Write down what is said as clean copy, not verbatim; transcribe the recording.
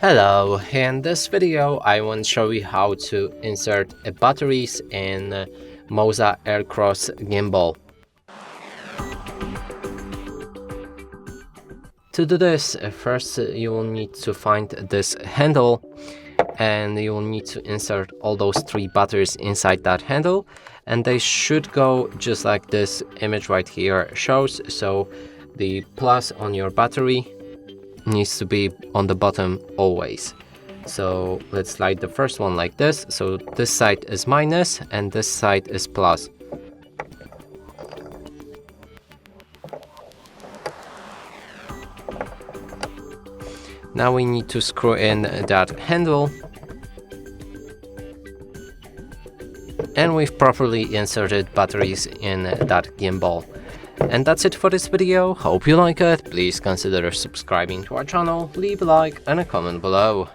Hello, in this video I want to show you how to insert batteries in MOZA AirCross Gimbal. To do this, first you will need to find this handle and you will need to insert all those 3 batteries inside that handle, and they should go just like this image right here shows. So the plus on your battery needs to be on the bottom always. So let's slide the first one like this. So this side is minus and this side is plus. Now we need to screw in that handle, and we've properly inserted batteries in that gimbal. And that's it for this video. Hope you like it. Please consider subscribing to our channel, leave a like and a comment below.